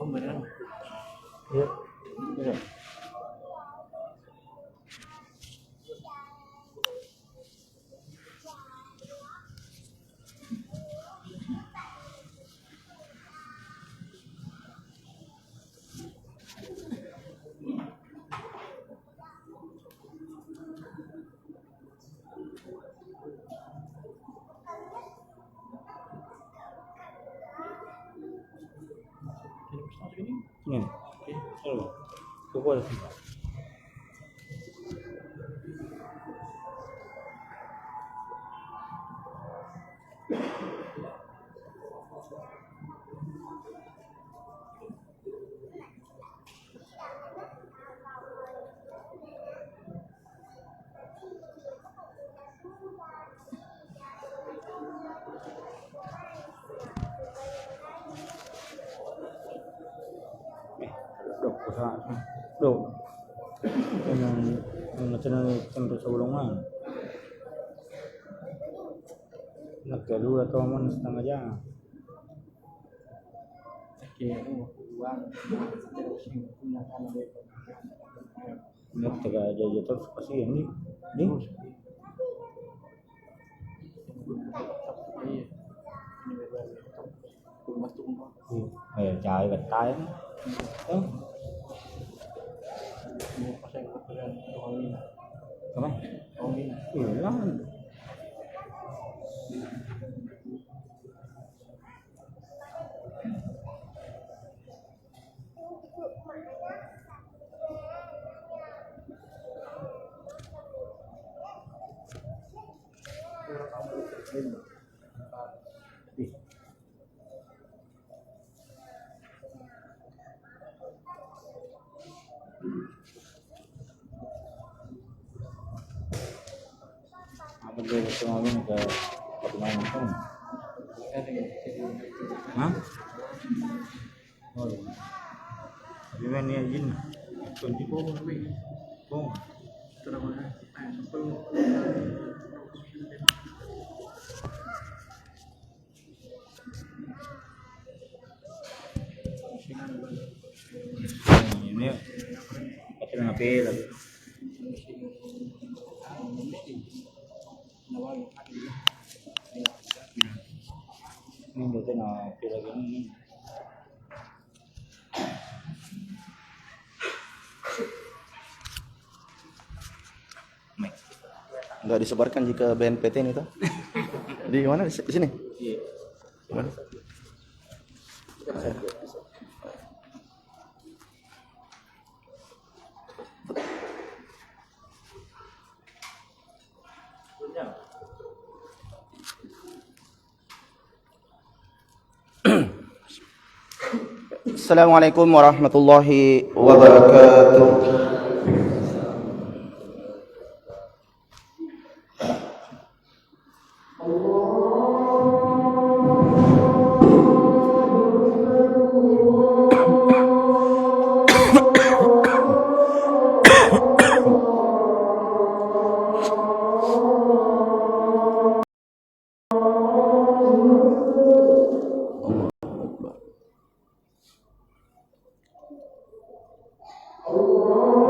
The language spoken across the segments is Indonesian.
Oh beneran? Iya. Iya. Ini Ini. Oh. Pukul. Dok, usaha. Dok. Yang channel sebelumnya. Nak kedua atau mana setengah jam. oke, uang terus menggunakan Nak tega aja terus pasti ini. Ini. iya ini berbeda rumah tumpah Chạy gạch tay đó. mau pasang kebetulan uang ini Apa? uang ini Iya. Apa dia itu ngomong ke pemain itu? Hah? Oh. Gimana ya Jin? Kunci oh tapi oh. terus sampai Ini pasti ngapi lagi. Ini berarti ngapi lagi ini. Nggak disebarkan jika BNPT ini tuh. Di mana? Di sini? Iya. Di mana? Assalamualaikum warahmatullahi wabarakatuh. Allah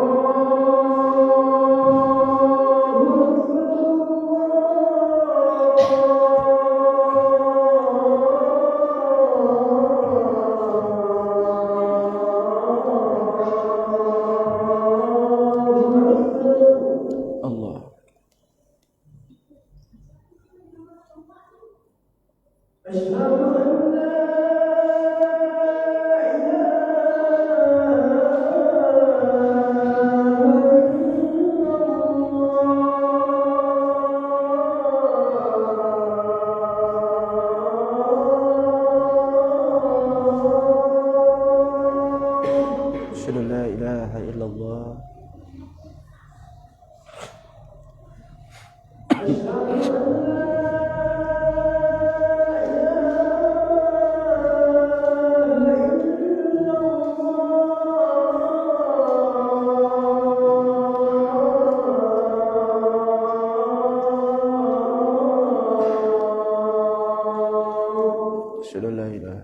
illallah. Asyhadu an la ilaha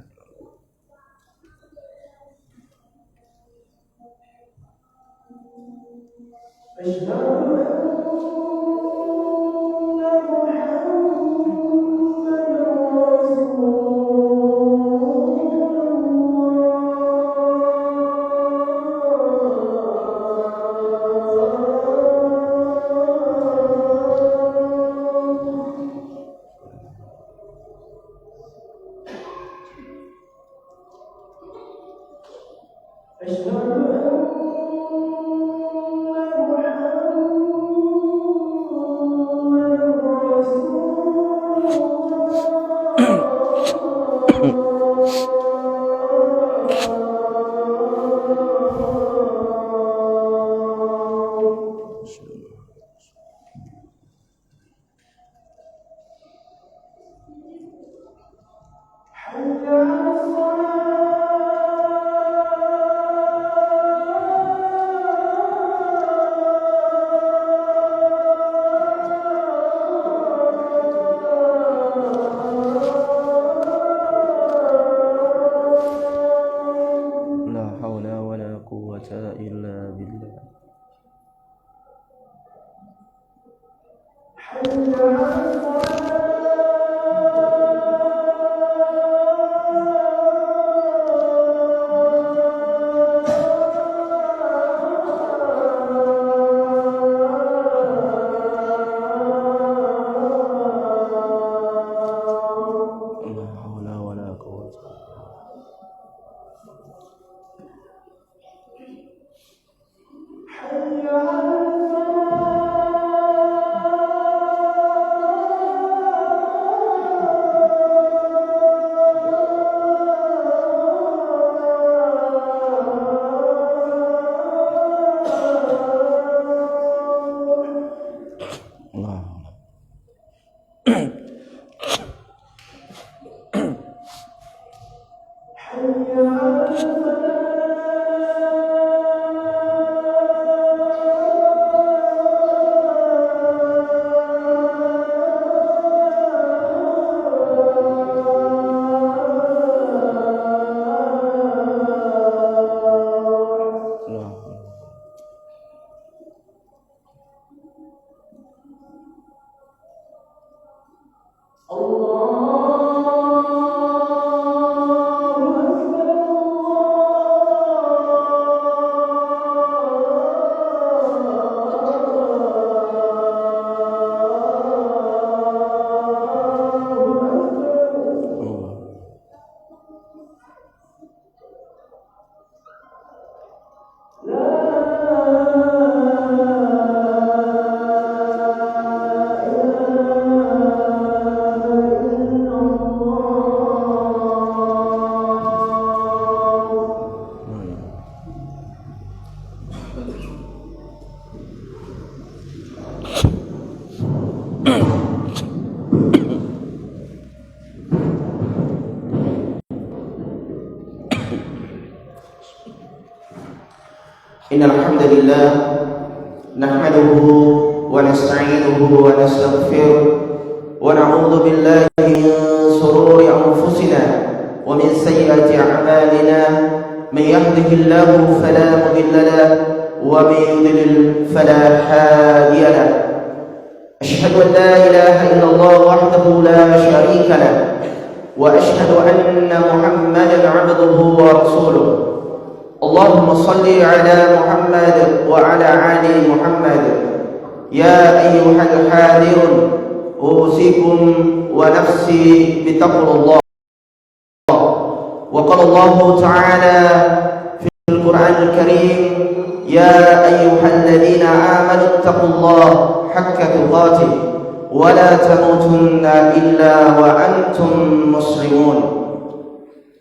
la haula wala quwwata illa billah. La haula wala quwwata. Allah. Allah. إن الحمد لله نحمده ونستعينه ونستغفره ونعوذ بالله من شرور أنفسنا ومن سيئات أعمالنا. من يهده الله فلا مضل له ومن يضلل فلا هادي له. أشهد أن لا إله إلا الله وحده لا شريك له وأشهد أن محمدا عبده ورسوله. اللهم صل على محمد وعلى آل محمد. يا أيها الحاذرون أوصيكم ونفسي بتقوى الله. وقال الله تعالى في القرآن الكريم: يا أيها الذين آمنوا اتقوا الله حق تقاته ولا تموتن إلا وأنتم مسلمون.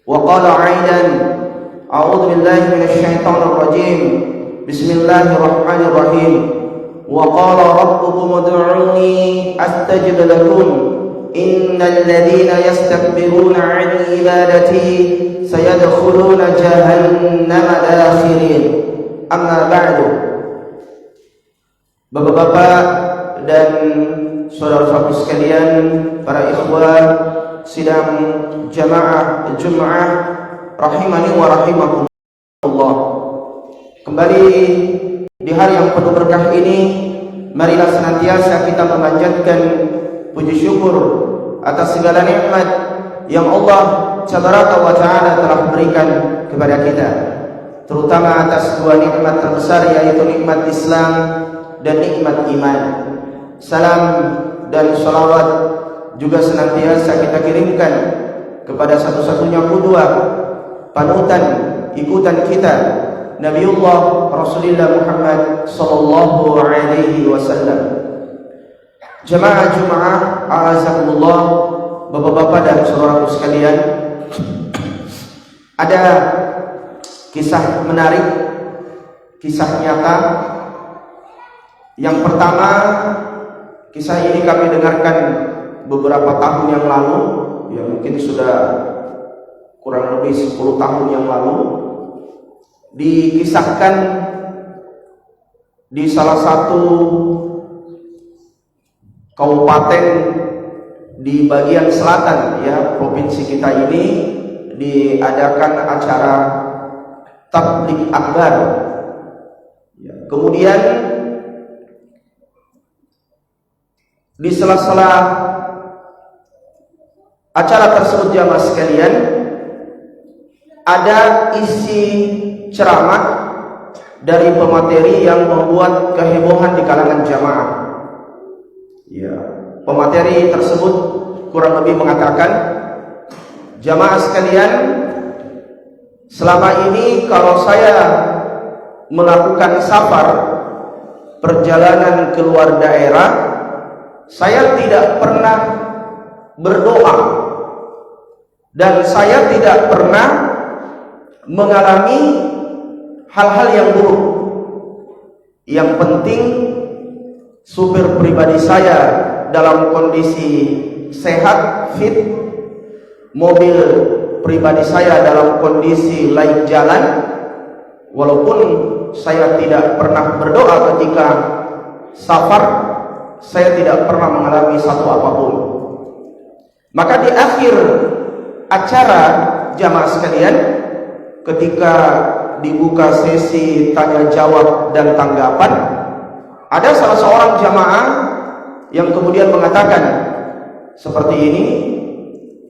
وقال أيضا: أعوذ بالله من الشيطان الرجيم: Bismillahirrahmanirrahim. Wa qala rabbukum ud'uni astajib lakum. Innal ladzina yastakbiruna 'an ibadati sayadkhuluna jahannama dakhirin. Amma ba'du. Bapak-bapak dan saudara-saudara sekalian, para ikhwan sidang jamaah Jumat rahimani wa rahimakumullah. Kembali di hari yang penuh berkah ini, marilah senantiasa kita memanjatkan puji syukur atas segala nikmat yang Allah Tabaraka wa Ta'ala telah berikan kepada kita, terutama atas dua nikmat terbesar, yaitu nikmat Islam dan nikmat iman. Salam dan salawat juga senantiasa kita kirimkan kepada satu-satunya qudwah, panutan ikutan kita, Nabiullah Rasulullah Muhammad sallallahu alaihi wasallam. Jamaah Jumat azakumullah, bapak-bapak dan saudaraku sekalian, ada kisah menarik, kisah nyata. Yang pertama, kisah ini kami dengarkan beberapa tahun yang lalu, ya mungkin sudah kurang lebih 10 tahun yang lalu. Dikisahkan di salah satu kabupaten di bagian selatan ya provinsi kita ini, diadakan acara tabligh akbar. Ya, kemudian di sela-sela acara tersebut jamaah sekalian, ada isi ceramah dari pemateri yang membuat kehebohan di kalangan jamaah. Ya, pemateri tersebut kurang lebih mengatakan, jamaah sekalian, selama ini kalau saya melakukan safar, perjalanan keluar daerah, saya tidak pernah berdoa dan saya tidak pernah mengalami hal-hal yang buruk. Yang penting supir pribadi saya dalam kondisi sehat, fit, mobil pribadi saya dalam kondisi laik jalan, walaupun saya tidak pernah berdoa ketika safar, saya tidak pernah mengalami satu apapun. Maka di akhir acara jamaah sekalian, ketika dibuka sesi tanya jawab dan tanggapan, ada salah seorang jamaah yang kemudian mengatakan seperti ini,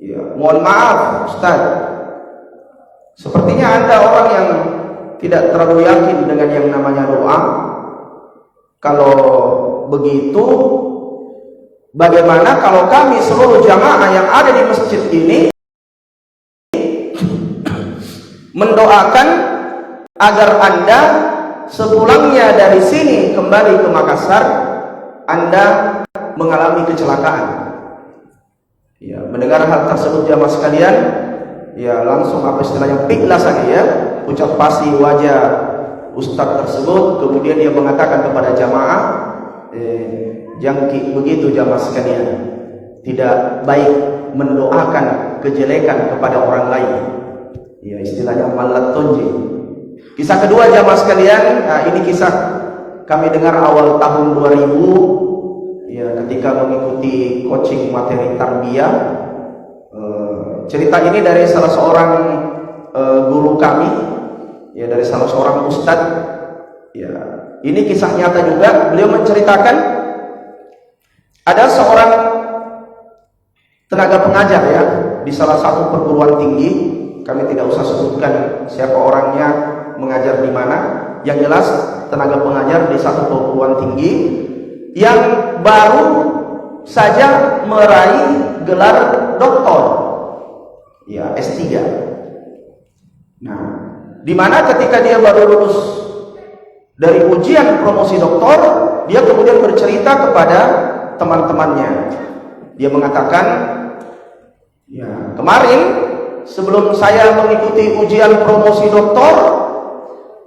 ya, mohon maaf Ustaz, sepertinya Anda orang yang tidak terlalu yakin dengan yang namanya doa. Kalau begitu, bagaimana kalau kami seluruh jamaah yang ada di masjid ini mendoakan agar Anda sepulangnya dari sini kembali ke Makassar, Anda mengalami kecelakaan. Ya, mendengar hal tersebut jamaah sekalian, ya langsung apa istilahnya piklas saja ya, ucap pasti wajah ustaz tersebut. Kemudian dia mengatakan kepada jamaah, jangki begitu jamaah sekalian, tidak baik mendoakan kejelekan kepada orang lain. Ya, istilahnya malat tonji. Kisah kedua jamaah sekalian, nah ini kisah kami dengar awal tahun 2000 ya, ketika mengikuti coaching materi tarbiyah. Cerita ini dari salah seorang guru kami, ya dari salah seorang ustadz. Ya, ini kisah nyata juga. Beliau menceritakan ada seorang tenaga pengajar ya di salah satu perguruan tinggi. Kami tidak usah sebutkan siapa orangnya, mengajar di mana. Yang jelas tenaga pengajar di satu perguruan tinggi yang baru saja meraih gelar doktor, ya S3. Nah, di mana ketika dia baru lulus dari ujian promosi doktor, dia kemudian bercerita kepada teman-temannya. Dia mengatakan, ya kemarin sebelum saya mengikuti ujian promosi doktor,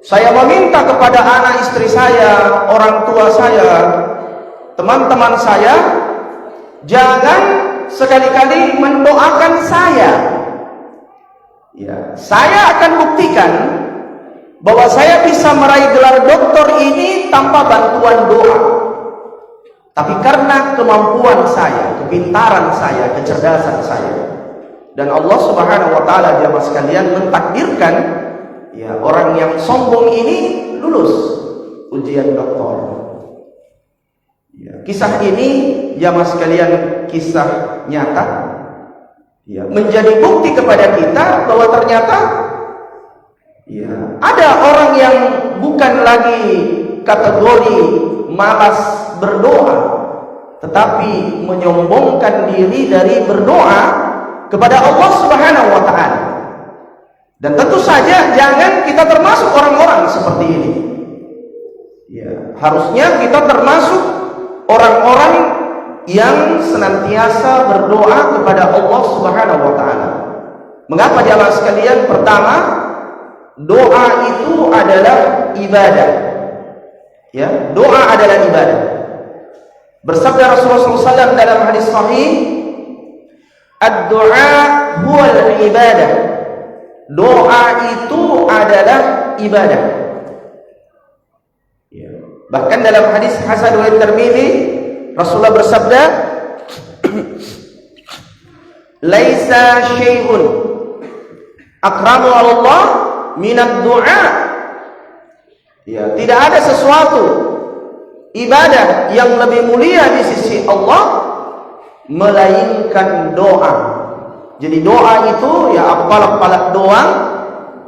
Saya meminta kepada anak istri saya, orang tua saya, teman-teman saya, jangan sekali-kali mendoakan saya. Ya, saya akan buktikan bahwa saya bisa meraih gelar doktor ini tanpa bantuan doa. Tapi karena kemampuan saya, kepintaran saya, kecerdasan saya, dan Allah Subhanahu wa taala jamaah sekalian mentakdirkan ya orang yang sombong ini lulus ujian doktor. Ya, kisah ini jamaah sekalian kisah nyata ya, menjadi bukti kepada kita bahwa ternyata ya, ada orang yang bukan lagi kategori malas berdoa, tetapi menyombongkan diri dari berdoa kepada Allah Subhanahu wa taala. Dan tentu saja jangan kita termasuk orang-orang seperti ini. Ya, harusnya kita termasuk orang-orang yang senantiasa berdoa kepada Allah Subhanahu wa taala. Mengapa jamaah sekalian? Pertama, doa itu adalah ibadah. Ya, doa adalah ibadah. Bersabda Rasulullah SAW dalam hadis sahih, "Ad-du'a huwal ibadah." Doa itu adalah ibadah. Ya. Bahkan dalam hadis Hasan riwayat Tirmidzi, Rasulullah bersabda, "Laisa syai'un akramu 'ala Allah minad du'a." Ya, tidak ada sesuatu ibadah yang lebih mulia di sisi Allah melainkan doa. Jadi doa itu ya apalak-palak doang,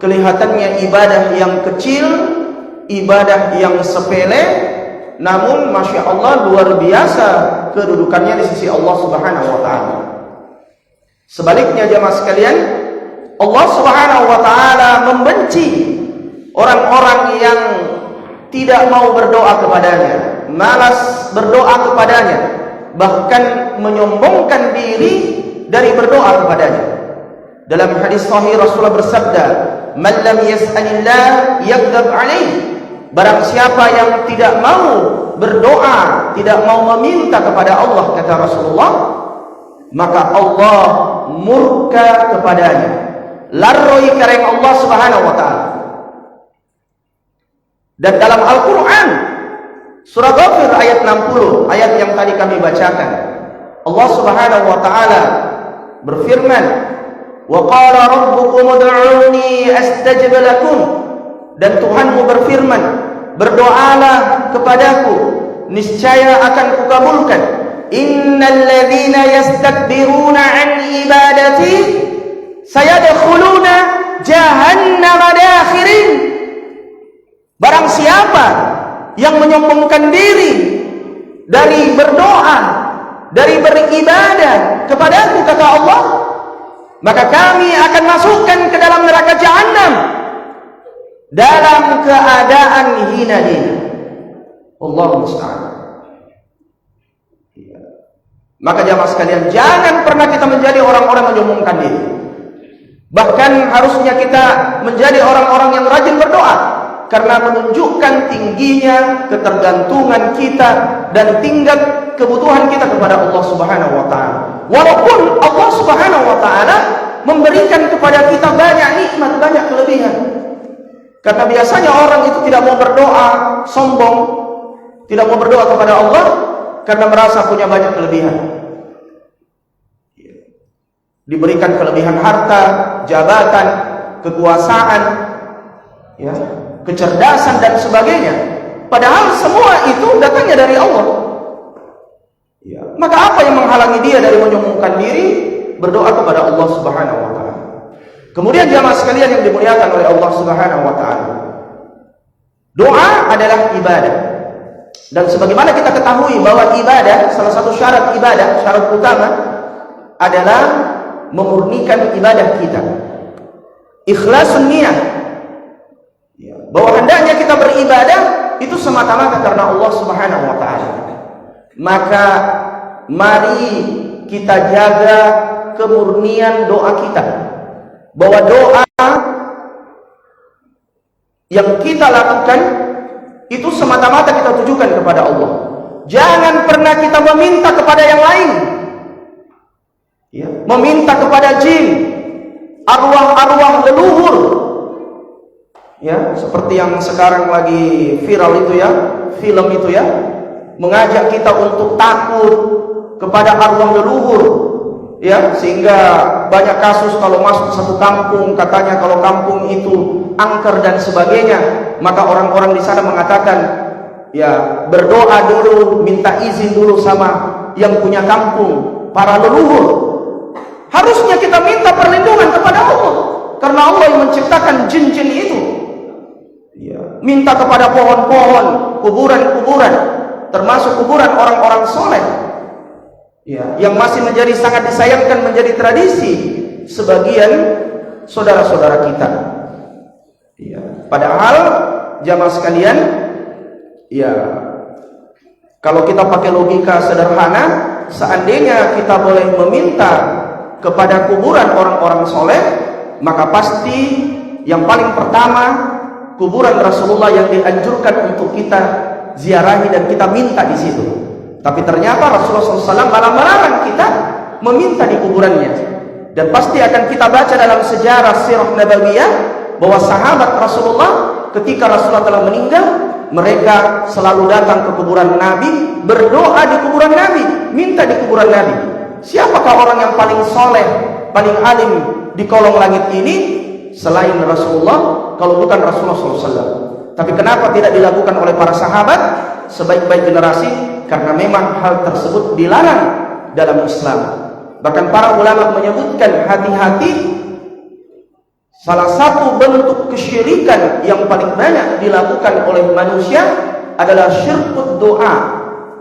kelihatannya ibadah yang kecil, ibadah yang sepele, namun Masya Allah luar biasa kedudukannya di sisi Allah Subhanahu wa ta'ala. Sebaliknya jamaah sekalian, Allah Subhanahu wa ta'ala membenci orang-orang yang tidak mau berdoa kepadanya, malas berdoa kepadanya, bahkan menyombongkan diri dari berdoa kepadanya. Dalam hadis sahih Rasulullah bersabda, "Man lam yas'alillah yaghdab 'alaihi." Barang siapa yang tidak mau berdoa, tidak mau meminta kepada Allah, kata Rasulullah, maka Allah murka kepadanya. Larroi kareng Allah Subhanahu wa taala. Dan dalam Al-Qur'an surah Ghafir ayat 60, ayat yang tadi kami bacakan, Allah Subhanahu wa taala berfirman, "Wa qala rabbukum ud'uni astajib lakum." Dan Tuhanmu berfirman, "Berdoalah kepadaku, niscaya akan kukabulkan." "Innal ladzina yastakbiruna 'an ibadati sayadkhuluna jahannama dakhirin." Barang siapa yang menyombongkan diri dari berdoa, dari beribadah kepadaku, kata Allah, maka kami akan masukkan ke dalam neraka Jahannam dalam keadaan hina-hina. Allahu musta'an. Maka jamaah sekalian, jangan pernah kita menjadi orang-orang yang menyombongkan diri. Bahkan harusnya kita menjadi orang-orang yang rajin berdoa, karena menunjukkan tingginya ketergantungan kita dan tingkat kebutuhan kita kepada Allah Subhanahu wa taala. Walaupun Allah Subhanahu wa taala memberikan kepada kita banyak nikmat, banyak kelebihan. Karena biasanya orang itu tidak mau berdoa, sombong, tidak mau berdoa kepada Allah karena merasa punya banyak kelebihan. Diberikan kelebihan harta, jabatan, kekuasaan, ya, kecerdasan dan sebagainya. Padahal semua itu datangnya dari Allah. Ya. Maka apa yang menghalangi dia dari menyombongkan diri berdoa kepada Allah Subhanahu wa taala? Kemudian jamaah sekalian yang dimuliakan oleh Allah Subhanahu wa taala, doa adalah ibadah. Dan sebagaimana kita ketahui bahwa ibadah, salah satu syarat ibadah, syarat utama adalah memurnikan ibadah kita. Ikhlasun niyah. Bahwa hendaknya kita beribadah itu semata-mata karena Allah Subhanahu wa taala. Maka mari kita jaga kemurnian doa kita. Bahwa doa yang kita lakukan itu semata-mata kita tujukan kepada Allah. Jangan pernah kita meminta kepada yang lain, ya, meminta kepada jin, arwah-arwah leluhur, ya, seperti yang sekarang lagi viral itu ya, film itu ya, mengajak kita untuk takut kepada arwah leluhur, ya, sehingga banyak kasus kalau masuk satu kampung, katanya kalau kampung itu angker dan sebagainya, maka orang-orang di sana mengatakan, ya, berdoa dulu, minta izin dulu sama yang punya kampung, para leluhur. Harusnya kita minta perlindungan kepada Allah, karena Allah yang menciptakan jin-jin itu. Ya, minta kepada pohon-pohon, kuburan-kuburan, termasuk kuburan orang-orang soleh, ya, yang masih menjadi sangat disayangkan menjadi tradisi sebagian saudara-saudara kita. Ya, padahal jamaah sekalian, ya, kalau kita pakai logika sederhana, seandainya kita boleh meminta kepada kuburan orang-orang soleh, maka pasti yang paling pertama kuburan Rasulullah yang dianjurkan untuk kita ziarahi dan kita minta di situ. Tapi ternyata Rasulullah SAW malah melarang kita meminta di kuburannya. Dan pasti akan kita baca dalam sejarah sirah nabawiyah bahwa sahabat Rasulullah ketika Rasulullah telah meninggal, mereka selalu datang ke kuburan Nabi, berdoa di kuburan Nabi, minta di kuburan Nabi. Siapakah orang yang paling soleh, paling alim di kolong langit ini selain Rasulullah, kalau bukan Rasulullah SAW? Tapi kenapa tidak dilakukan oleh para sahabat sebaik-baik generasi? Karena memang hal tersebut dilarang dalam Islam. Bahkan para ulama menyebutkan, hati-hati, salah satu bentuk kesyirikan yang paling banyak dilakukan oleh manusia adalah syirkut doa,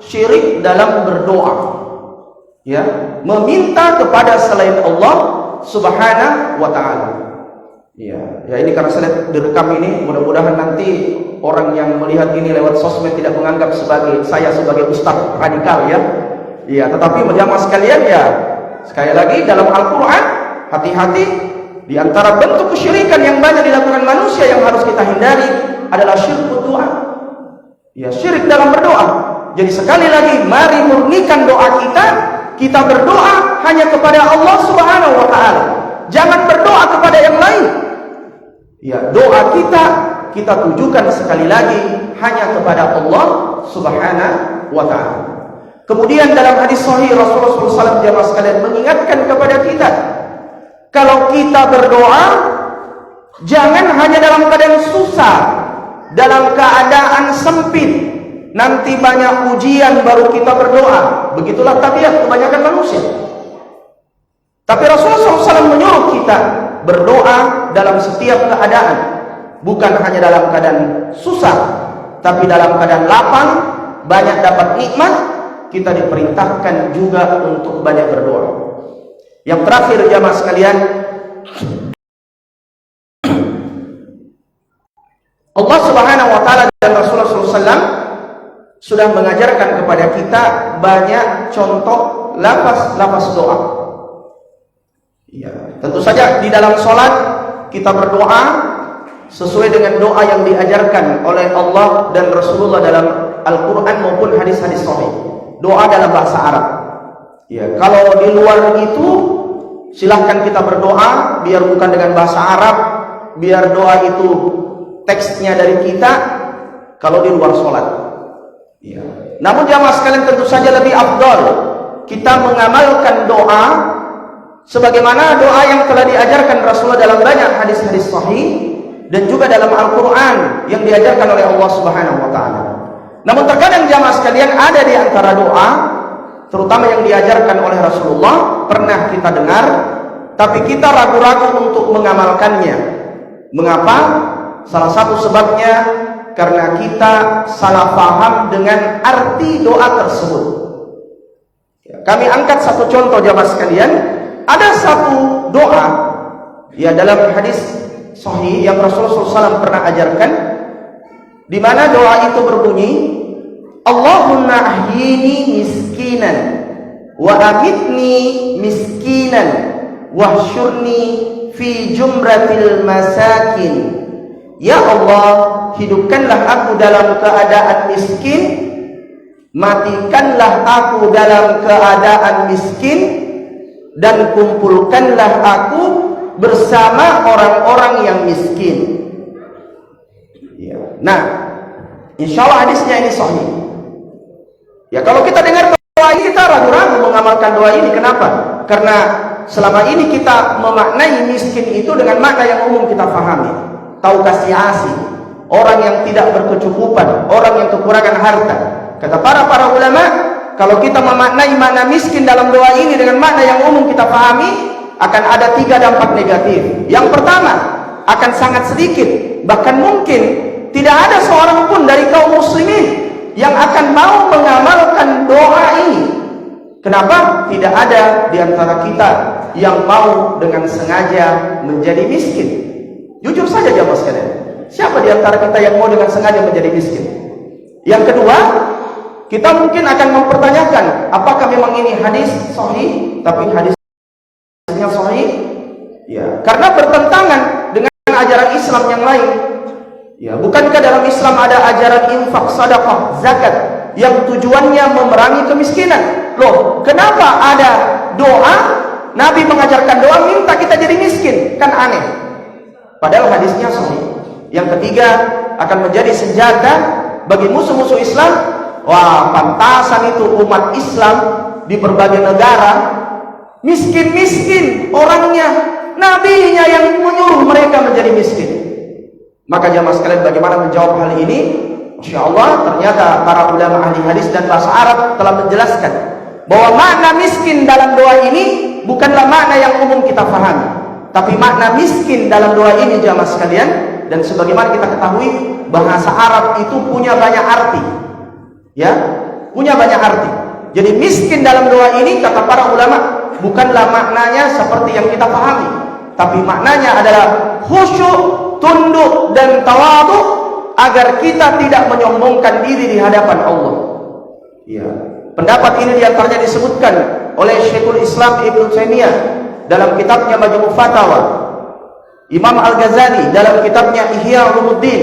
syirik dalam berdoa, ya, meminta kepada selain Allah Subhanahu wa ta'ala. Ya, ini karena saya lihat direkam ini, mudah-mudahan nanti orang yang melihat ini lewat sosmed tidak menganggap saya sebagai ustaz radikal, ya. Ya, tetapi jamaah sekalian, ya, sekali lagi dalam Al-Quran, hati-hati, di antara bentuk kesyirikan yang banyak dilakukan manusia yang harus kita hindari adalah syirkut doa, ya, syirik dalam berdoa. Jadi sekali lagi, mari murnikan doa kita berdoa hanya kepada Allah Subhanahu wa ta'ala. Jangan berdoa kepada yang lain. Ya, doa kita tujukan sekali lagi hanya kepada Allah Subhanahu wa ta'ala. Kemudian dalam hadis sahih Rasulullah SAW jamaah sekalian mengingatkan kepada kita, kalau kita berdoa jangan hanya dalam keadaan susah, dalam keadaan sempit, nanti banyak ujian baru kita berdoa. Begitulah tabiat kebanyakan manusia. Tapi Rasulullah SAW menyuruh kita berdoa dalam setiap keadaan, bukan hanya dalam keadaan susah, tapi dalam keadaan lapang, banyak dapat nikmat, kita diperintahkan juga untuk banyak berdoa. Yang terakhir jamaah sekalian, Allah Subhanahu wa ta'ala dan Rasulullah SAW sudah mengajarkan kepada kita banyak contoh lafaz doa. Ya, tentu saja di dalam sholat kita berdoa sesuai dengan doa yang diajarkan oleh Allah dan Rasulullah dalam Al-Quran maupun hadis-hadis sahih. Doa dalam bahasa Arab. Ya, kalau di luar itu silahkan kita berdoa, biar bukan dengan bahasa Arab, biar doa itu teksnya dari kita. Kalau di luar sholat, ya. Namun jamaah sekalian, tentu saja lebih afdal kita mengamalkan doa sebagaimana doa yang telah diajarkan Rasulullah dalam banyak hadis-hadis sahih dan juga dalam Al-Quran yang diajarkan oleh Allah Subhanahu wa ta'ala. Namun terkadang jamaah sekalian ada di antara doa, terutama yang diajarkan oleh Rasulullah, pernah kita dengar, tapi kita ragu-ragu untuk mengamalkannya. Mengapa? Salah satu sebabnya karena kita salah paham dengan arti doa tersebut. Ya, kami angkat satu contoh jamaah sekalian. Ada satu doa, ya, dalam hadis sahih yang Rasulullah SAW pernah ajarkan, di mana doa itu berbunyi, Allahumma ahyini miskinan wa amitni miskinan wahsyurni fi jumratil masakin Ya Allah, hidupkanlah aku dalam keadaan miskin, matikanlah aku dalam keadaan miskin, dan kumpulkanlah aku bersama orang-orang yang miskin. Ya. Nah, insya Allah hadisnya ini sahih. Ya, kalau kita dengar doa ini, kita ragu-ragu mengamalkan doa ini. Kenapa? Karena selama ini kita memaknai miskin itu dengan makna yang umum kita pahami. Tahu kasih asih, orang yang tidak berkecukupan, orang yang kekurangan harta. Kata para ulama, kalau kita memaknai makna miskin dalam doa ini dengan makna yang umum kita pahami, akan ada 3 dampak negatif. Yang pertama, akan sangat sedikit, bahkan mungkin tidak ada seorang pun dari kaum muslimin yang akan mau mengamalkan doa ini. Kenapa? Tidak ada di antara kita yang mau dengan sengaja menjadi miskin. Jujur saja jamaah sekalian, siapa di antara kita yang mau dengan sengaja menjadi miskin? Yang kedua, kita mungkin akan mempertanyakan, apakah memang ini hadis sahih, tapi hadisnya sahih? Ya, karena bertentangan dengan ajaran Islam yang lain. Ya, bukankah dalam Islam ada ajaran infak, sedekah, zakat yang tujuannya memerangi kemiskinan? Loh, kenapa ada doa? Nabi mengajarkan doa minta kita jadi miskin, kan aneh. Padahal hadisnya sahih. Yang ketiga, akan menjadi senjata bagi musuh-musuh Islam. Wah, pantasan itu umat Islam di berbagai negara miskin-miskin orangnya, nabinya yang menyuruh mereka menjadi miskin. Maka jamaah sekalian, bagaimana menjawab hal ini? Insya Allah ternyata para ulama ahli hadis dan bahasa Arab telah menjelaskan bahwa makna miskin dalam doa ini bukanlah makna yang umum kita pahami, tapi makna miskin dalam doa ini jamaah sekalian, dan sebagaimana kita ketahui bahasa Arab itu punya banyak arti. Ya, punya banyak arti. Jadi miskin dalam doa ini kata para ulama bukanlah maknanya seperti yang kita pahami, tapi maknanya adalah khusyuk, tunduk dan tawadhu agar kita tidak menyombongkan diri di hadapan Allah. Ya. Pendapat ini diantaranya disebutkan oleh Syekhul Islam Ibnu Taimiyah dalam kitabnya Majmu' Fatawa, Imam Al-Ghazali dalam kitabnya Ihya Ulumuddin,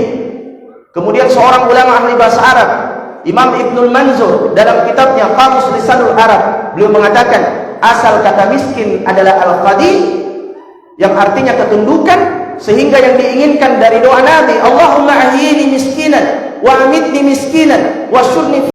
kemudian seorang ulama ahli bahasa Arab, Imam Ibnul Manzur dalam kitabnya Qamus Lisanul Arab, beliau mengatakan asal kata miskin adalah al-qadi, yang artinya ketundukan, sehingga yang diinginkan dari doa Nabi, Allahumma ahyini miskinan wa amitni miskinan wa syurni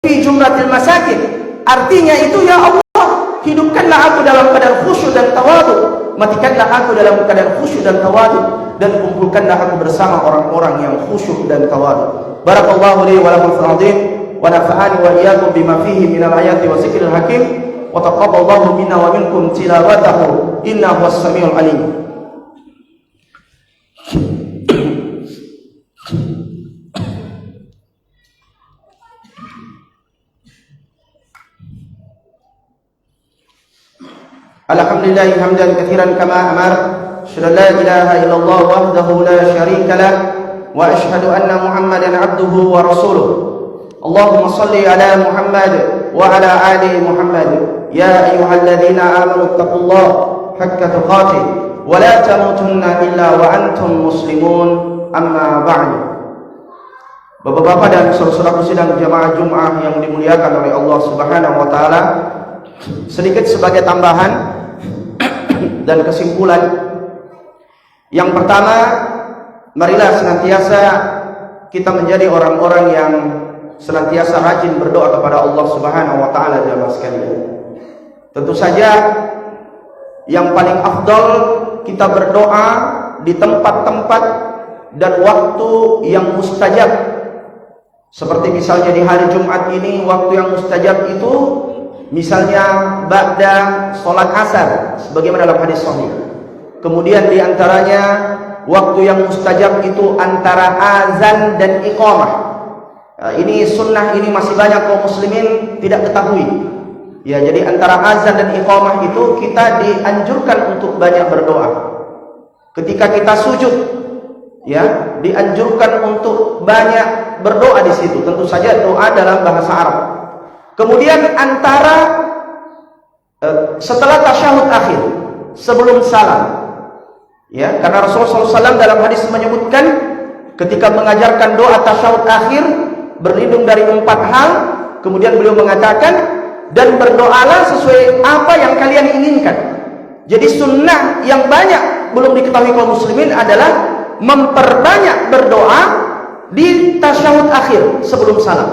fi jumratil masakin, artinya itu, ya Allah, hidupkanlah aku dalam keadaan khusyuk dan tawadhu, matikanlah aku dalam keadaan khusyuk dan tawadhu, dan kumpulkanlah aku bersama orang-orang yang khusyuk dan tawadhu. Barakallahu li wa lakum fil 'azim wa nafa'ani wa iyyakum bima fihi minal ayati wa zikril hakim wa taqabbalallahu minna wa minkum tilawatahu innahu was-sami'ul 'alim. Alhamdulillah hamdan katsiran kama amar, asyhadu an la ilaha illallah wahdahu la syarika lah, wa asyhadu anna Muhammadan abduhu wa rasuluh. Allahumma shalli ala Muhammad wa ala ali Muhammad. Ya ayyuhalladzina amanu taqullaha haqqa tuqatih wa la tamutunna illa wa antum muslimun. Amma ba'du. Bapak-bapak dan saudara-saudaraku sidang jamaah Jumat yang dimuliakan oleh Allah Subhanahu wa taala, sedikit sebagai tambahan dan kesimpulan. Yang pertama, marilah senantiasa kita menjadi orang-orang yang senantiasa rajin berdoa kepada Allah Subhanahu wa taala jamaah sekalian. Tentu saja yang paling afdal kita berdoa di tempat-tempat dan waktu yang mustajab. Seperti misalnya di hari Jumat ini, waktu yang mustajab itu misalnya ba'da sholat asar sebagaimana dalam hadis sahih. Kemudian diantaranya waktu yang mustajab itu antara azan dan iqamah. Ini sunnah, ini masih banyak kaum muslimin tidak ketahui. Ya, jadi antara azan dan iqamah itu kita dianjurkan untuk banyak berdoa. Ketika kita sujud, ya, dianjurkan untuk banyak berdoa di situ. Tentu saja doa dalam bahasa Arab. Kemudian antara setelah tasyahud akhir, sebelum salam, ya, karena Rasulullah SAW dalam hadis menyebutkan ketika mengajarkan doa tasyahud akhir berlindung dari 4 hal. Kemudian beliau mengatakan, dan berdoalah sesuai apa yang kalian inginkan. Jadi sunnah yang banyak belum diketahui kaum muslimin adalah memperbanyak berdoa di tasyahud akhir sebelum salam.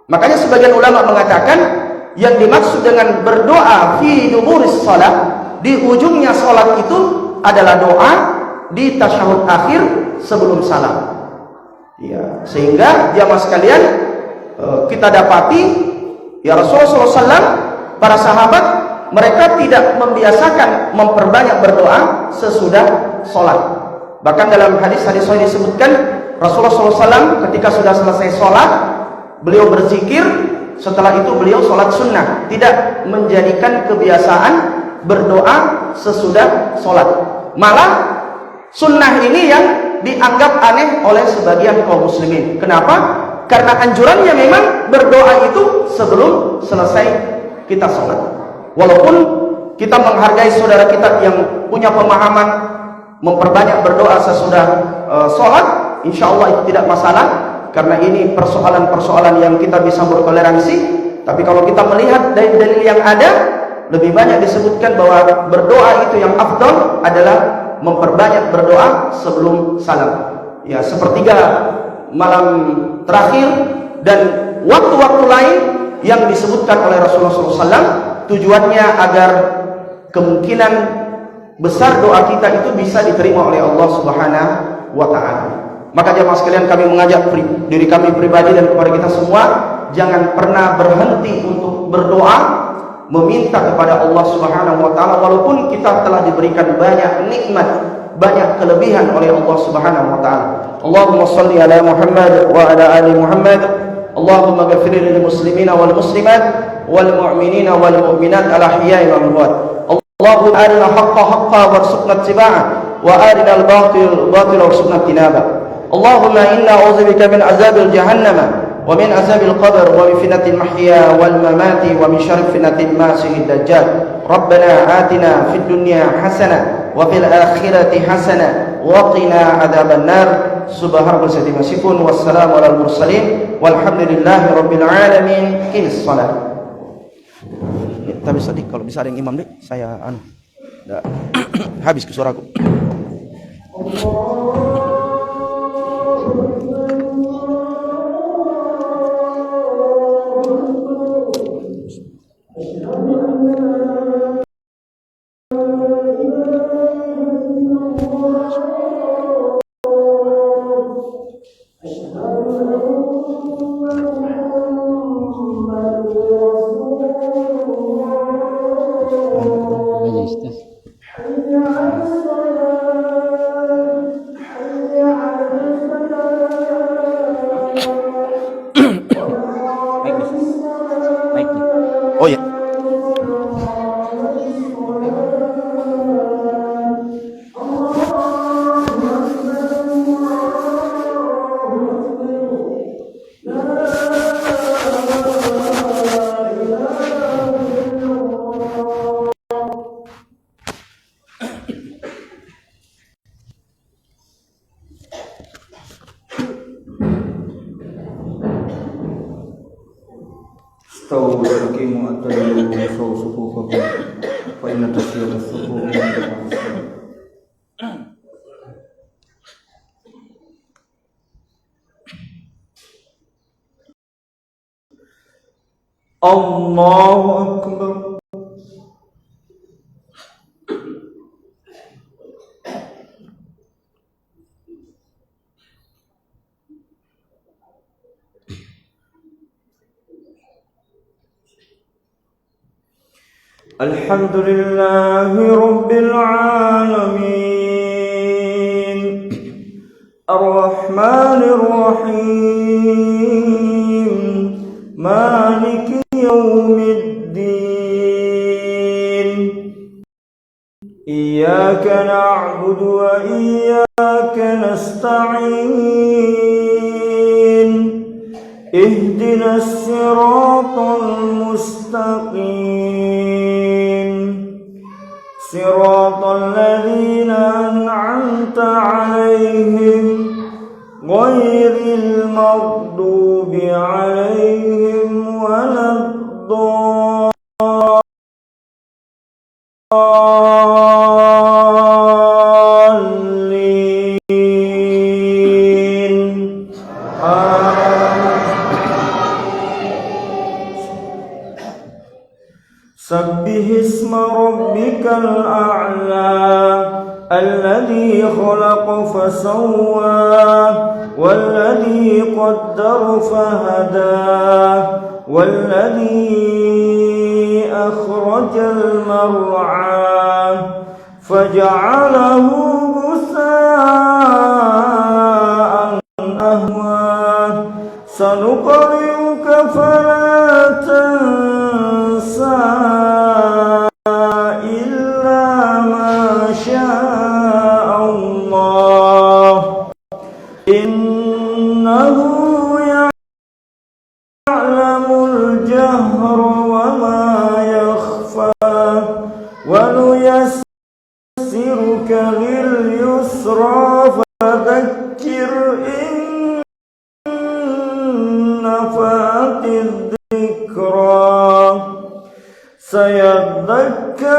Makanya sebagian ulama mengatakan yang dimaksud dengan berdoa fi duburis salat, di ujungnya salat itu adalah doa di tasyahud akhir sebelum salam. Ya, sehingga jamaah sekalian, kita dapati ya Rasulullah SAW, para sahabat, mereka tidak membiasakan memperbanyak berdoa sesudah sholat. Bahkan dalam hadis-hadis sahih disebutkan Rasulullah SAW ketika sudah selesai sholat, beliau berzikir. Setelah itu beliau sholat sunnah, tidak menjadikan kebiasaan berdoa sesudah sholat. Malah sunnah ini yang dianggap aneh oleh sebagian kaum muslimin. Kenapa? Karena anjurannya memang berdoa itu sebelum selesai kita sholat. Walaupun kita menghargai saudara kita yang punya pemahaman memperbanyak berdoa sesudah sholat, insya Allah itu tidak masalah, karena ini persoalan-persoalan yang kita bisa bertoleransi. Tapi kalau kita melihat dari dalil yang ada, lebih banyak disebutkan bahwa berdoa itu yang afdal adalah memperbanyak berdoa sebelum salam. Ya, sepertiga malam terakhir dan waktu-waktu lain yang disebutkan oleh Rasulullah SAW, tujuannya agar kemungkinan besar doa kita itu bisa diterima oleh Allah Subhanahu wa Ta'ala. Maka jemaah sekalian, kami mengajak diri kami pribadi dan kepada kita semua, jangan pernah berhenti untuk berdoa, meminta kepada Allah Subhanahu wa Ta'ala, walaupun kita telah diberikan banyak nikmat, banyak kelebihan oleh Allah Subhanahu wa Ta'ala. Allahumma salli ala Muhammad wa ala ali Muhammad. Allahumma ghafir lil muslimina wal muslimat wal mu'minina wal mu'minat al ahya'i wal amwat. Allahumma arina haqqa haqqa warzuqna ittiba'ah wa arina al batil batila warzuqna ijtinabah. Allahumma inna a'udzubika min azabil jahannam wa min azabil qabr wa min fitnatil mahya wal mamati wa min syarri fitnatil masiihid dajjal. Rabbana atina fid dunya hasanah wa fil akhirati hasanah wa qina adzaban nar. Subhanallah wasifun wassalamu alal mursalin walhamdulillahi rabbil alamin. Qimis shalah. Tapi sedih kalau bisa ada yang imam deh, saya habis ke suaraku. Oh ya. استووا واقيموا اعتدلوا وسووا صفوفكم فإن تسوية الصفوف من تقوى الصلاة. الله أكبر. الحمد لله رب العالمين الرحمن الرحيم مالك يوم الدين إياك نعبد وإياك نستعين اهدنا الصراط المستقيم صراط الذين أنعمت عليهم غير المغضوب عليهم ولا الضالين سبح اسم ربك الأعلى الذي خلق فسوى والذي قدر فهدى والذي أخرج المرعى فجعله غثاء أهوى سنقرئك فلا تنسى إلا ما شاء الله إنه يعلم الجهر وما يخفى ونيسرك لليسرى فذكر إن نفعت الذكرى سيذكر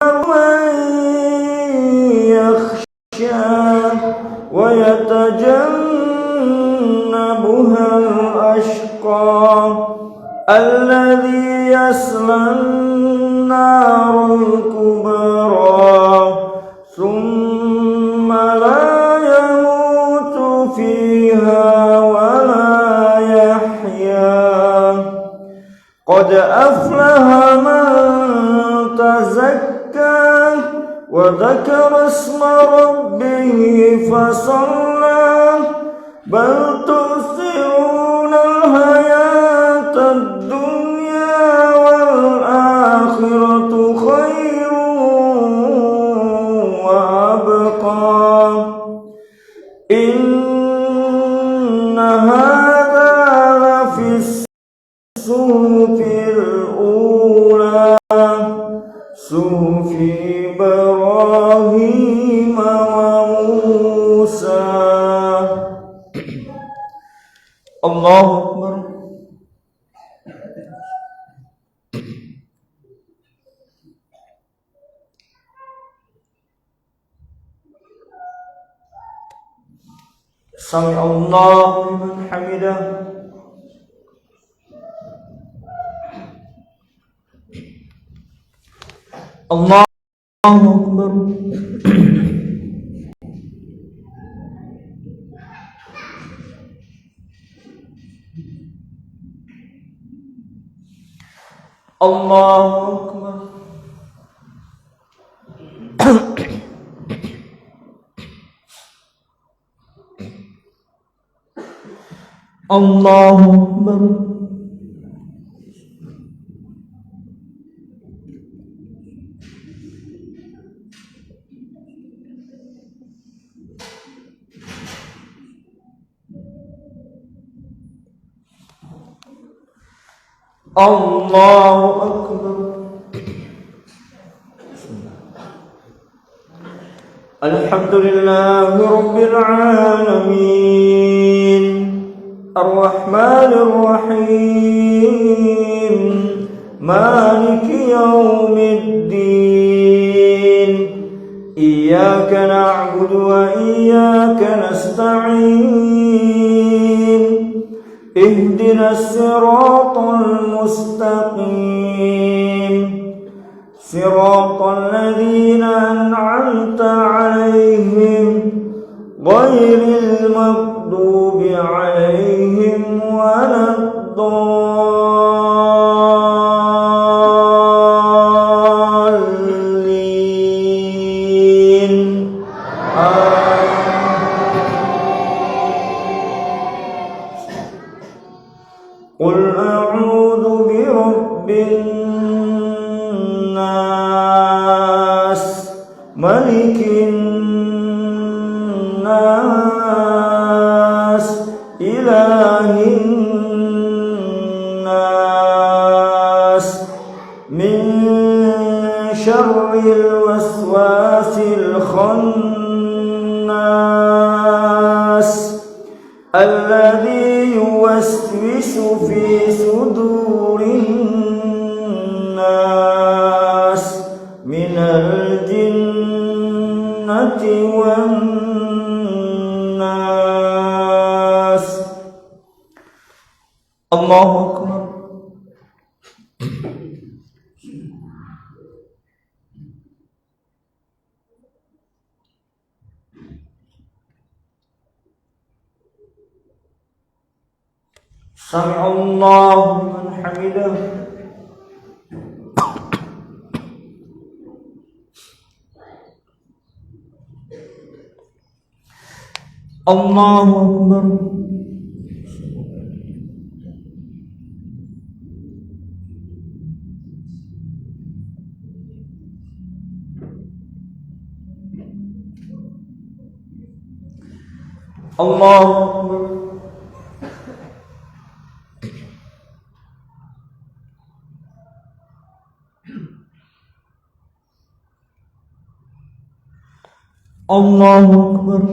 من يخشى ويتجنبها الأشقى الذي يصلى النار الكبرى ثم لا يموت فيها ولا يحيا قد أفلح من تزكى وذكر اسم ربه فصلى بل تؤثرون الحياة الدنيا والآخرة خير وأبقى إن هذا لفي الصحف الأولى صحف إبراهيم وموسى الله أكبر سمع الله لمن حمده الله أكبر الله أكبر الله أكبر الله أكبر الحمد لله رب العالمين الرحمن الرحيم مالك يوم الدين إياك نعبد وإياك نستعين اهدنا الصراط المستقيم صراط الذين أنعمت عليهم غير المغضوب عليهم ولا الضالين قل أعوذ برب الناس ملك الناس إله الناس من شر الوسواس الخناس الذي يوسوس في صدور الناس من الجنة والناس. الله أكبر. سمع الله لمن حمده. الله أكبر. الله أكبر. الله أكبر.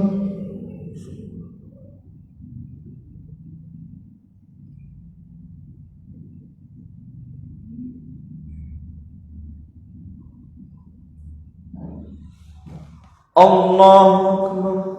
الله أكبر.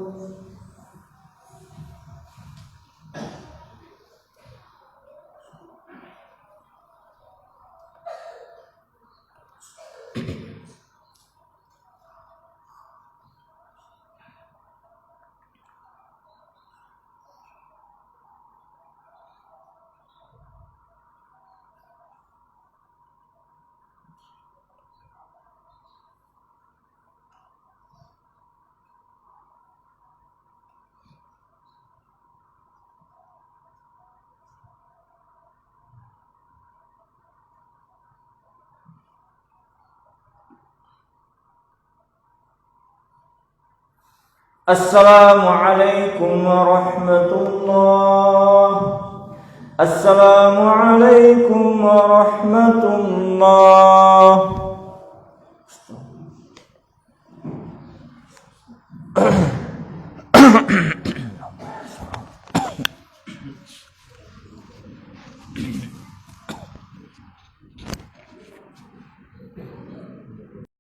السلام عليكم ورحمة الله. السلام عليكم ورحمة الله.